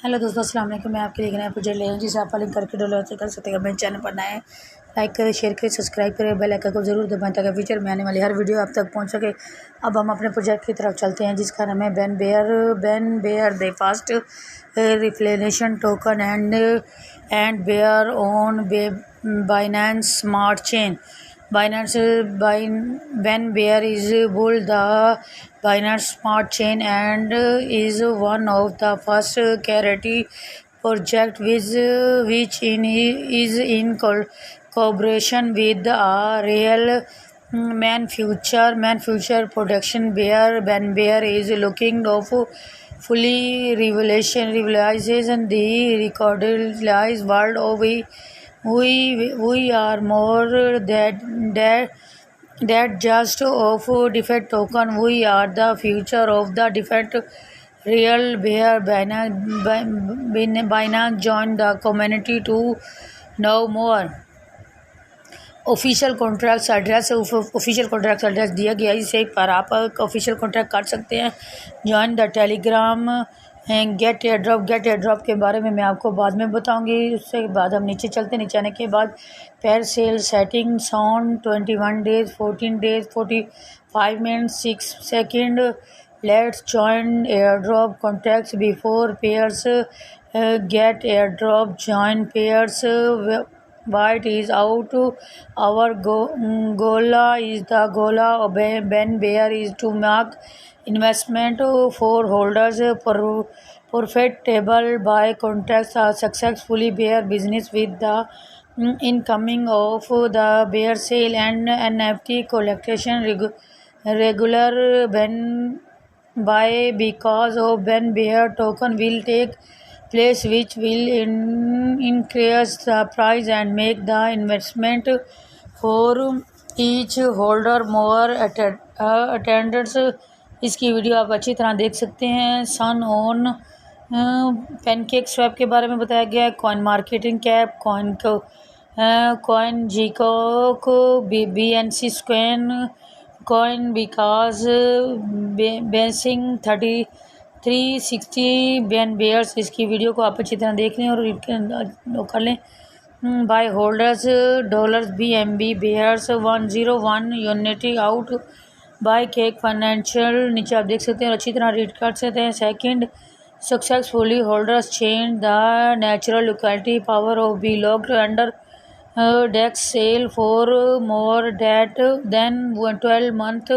Hello दोस्तों, अस्सलाम वालेकुम। मैं आपके लिए नया प्रोजेक्ट ले रहा हूँ जिसे आप लिंक करके डाउनलोड कर सकते हैं। मेरे चैनल पर नए लाइक करें, शेयर करें, सब्सक्राइब करें, बेल आइकन को जरूर दबाएं ताकि फ्यूचर में आने वाली हर वीडियो आप तक पहुँच सके। अब हम अपने प्रोजेक्ट की तरफ चलते हैं जिसका नाम है Ben bear the fast reflation token and bear on Binance smart chain. Binance Bear is built the Binance Smart Chain and is one of the first charity project which is in cooperation with a real man future production. Bear is looking of fully realization the recorded world of we are more that just of defect token. We are the future of the defect real bear. Binance join the community to know more. Official contracts address दिया गया है, इसे पर आप official contract कर सकते हैं। Join the Telegram get airdrop के बारे में मैं आपको बाद में बताऊंगी। उससे बाद हम नीचे चलते, नीचे आने के बाद pair sale settings on 21 days 14 days 45 minutes 6 second. Let's join airdrop contracts before pairs get airdrop join pairs White is out. Our goal is the goal of Ben Bear is to make investment for holders profitable by contracts are successfully bear business with the incoming of the bear sale and NFT collection regular Ben buy because of Ben Bear token will take place which will increase the price and make the investment for each holder more attendance। इसकी video आप अच्छी तरह देख सकते हैं। सन on pancake swap के बारे में बताया गया है। Coin marketing cap CoinGecko BNC स्क्वेन कॉइन बिकाज बेसिंग 360 बेन बेयर्स। इसकी वीडियो को आप अच्छी तरह देख लें और कर लें। Buy holders dollars BNB bears 101 unity out buy cake financial. नीचे आप देख सकते हैं और अच्छी तरह रीड कर सकते हैं। Second successfully holders change the natural liquidity power of be locked under dex sale for more than 12 month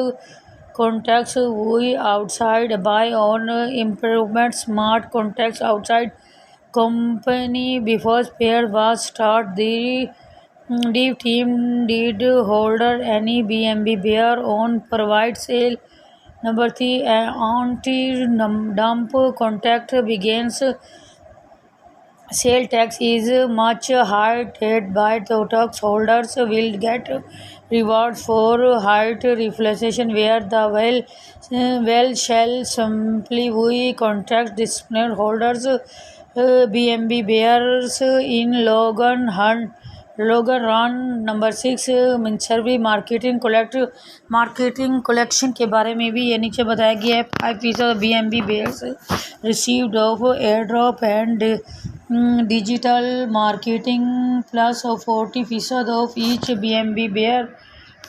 contracts. We outside buy on improvement smart contracts outside company before pair was start. The team did holder any BNB bear on provide sale. Number 3 anti dump contract begins. Sale tax is much higher by the tax holders will get rewards for height reflection where the well shall simply we contract disciplined holders BNB bears in Logan Run। Number 6 सर्वी marketing collection के बारे में भी ये नीचे बताया गया है। 5% BNB bears received of airdrop and digital marketing plus 40% of each BNB bear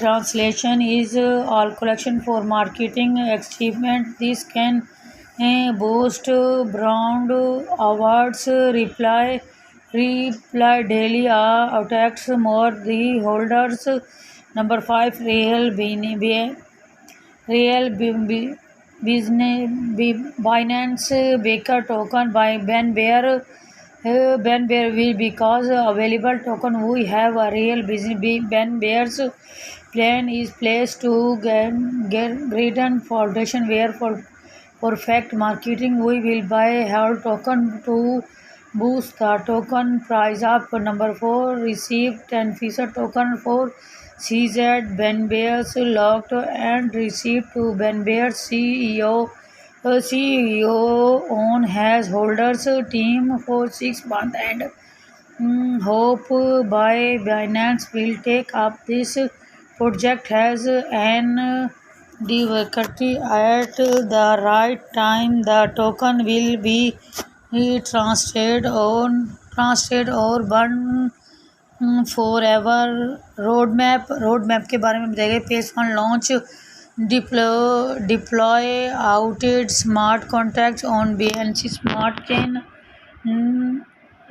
translation is all collection for marketing achievement. This can boost brand awards reply daily attacks more the holders। Number 5 Binance Baker token by Ben Bear will because available token we have a real Ben Bear's plan is placed to get written foundation where for perfect marketing we will buy her token to boost the token price up। Number 4 receive 10% token for CZ Ben Bears locked and received to Ben Bears CEO on has holders team for 6 months and hope by Binance will take up this project has an difficulty at the right time. The token will be translate और burn forever. Road map के बारे में बताया गया। Phase 1 launch deploy audited smart contacts on BNC smart chain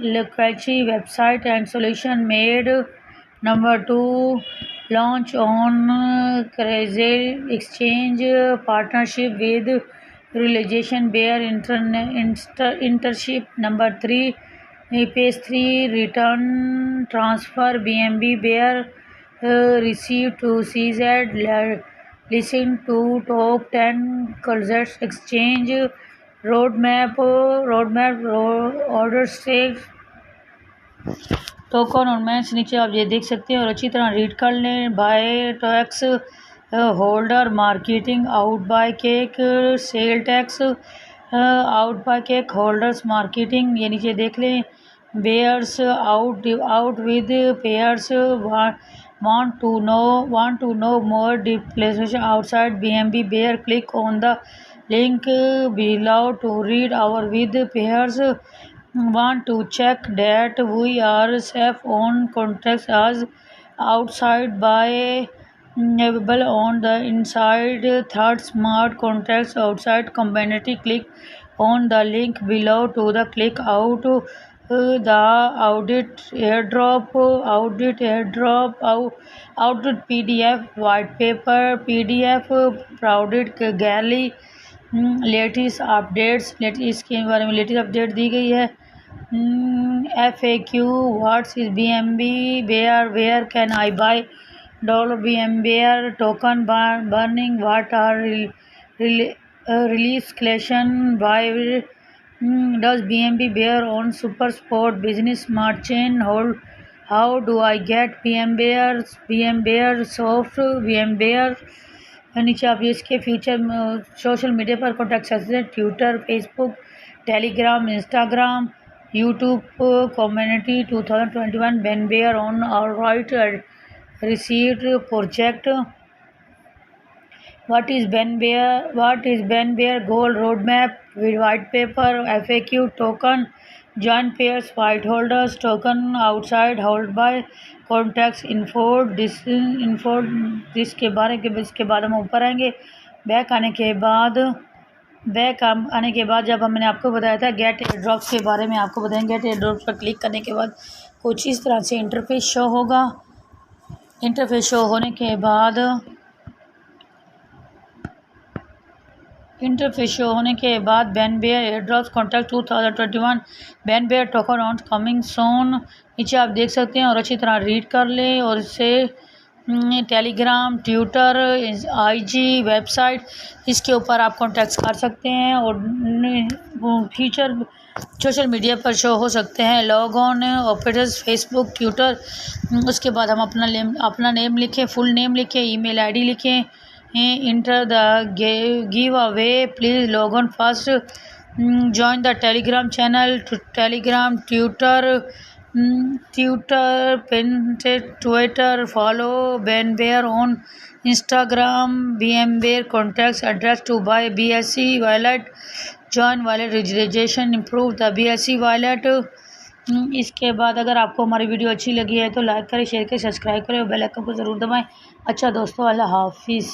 लोकेची website and solution made. Number 2 launch on Crazy Exchange partnership with Realization Bear internship. Number 3 phase 3 return transfer BNB Bear received to CZ. Listen to top 10 Crazy Exchange roadmap order stakes token और match नीचे आप ये देख सकते हैं और अच्छी तरह रीड कर लें। Buy tax holder marketing out buy cake sale tax out buy cake holders marketing ये नीचे देख लें। Bears out with pairs want to know more deflation outside BNB Bear. Click on the link below to read our with pairs. Want to check that we are safe on contracts as outside by available on the inside third smart contracts outside community. Click on the link below to the click out the audit airdrop PDF white paper PDF audit gallery latest updates इसके बारे में latest update दी गई है। FAQ what's is BNB Bear where can I buy $BNB Bear token burning what are release collection buy does BNB Bear on super sport business smart chain hold how do I get BNB Bear soft BNB Bear। नीचे आप इसके future social media पर contact सकते हैं। Twitter Facebook Telegram Instagram YouTube community 2021 BNB Bear on और right receipt project. What is BNB Bear goal road map white paper FAQ token join pairs white holders token outside hold by contacts this के बारे के इसके बाद हम ऊपर आएंगे। Back आने के बाद जब हमने आपको बताया था गेट एयरड्रॉप्स के बारे में आपको बताएंगे। गेट एयरड्रॉप्स पर क्लिक करने के बाद कुछ इस तरह से इंटरफेस शो होगा। इंटरफेस शो होने के बाद BNB Bear airdrops contact 2021 BNB Bear token on coming सोन नीचे आप देख सकते हैं और अच्छी तरह रीड कर लें। और इससे टेलीग्राम ट्विटर IG वेबसाइट इसके ऊपर आप कॉन्टैक्ट कर सकते हैं और फीचर सोशल मीडिया पर शो हो सकते हैं। Log on operators Facebook Twitter उसके बाद हम अपना नेम लिखें फुल नेम लिखें ईमेल ID लिखें enter the giveaway please log on first join the telegram channel telegram Twitter Twitter follow BNB Bear on Instagram BNB Bear contacts address to buy BSC wallet join wallet registration improve the BSC wallet। इसके बाद अगर आपको हमारी video अच्छी लगी है तो like करें शेयर करें सब्सक्राइब करें और बेल आइकन को ज़रूर दबाएं। अच्छा दोस्तों अल्लाह हाफिज़।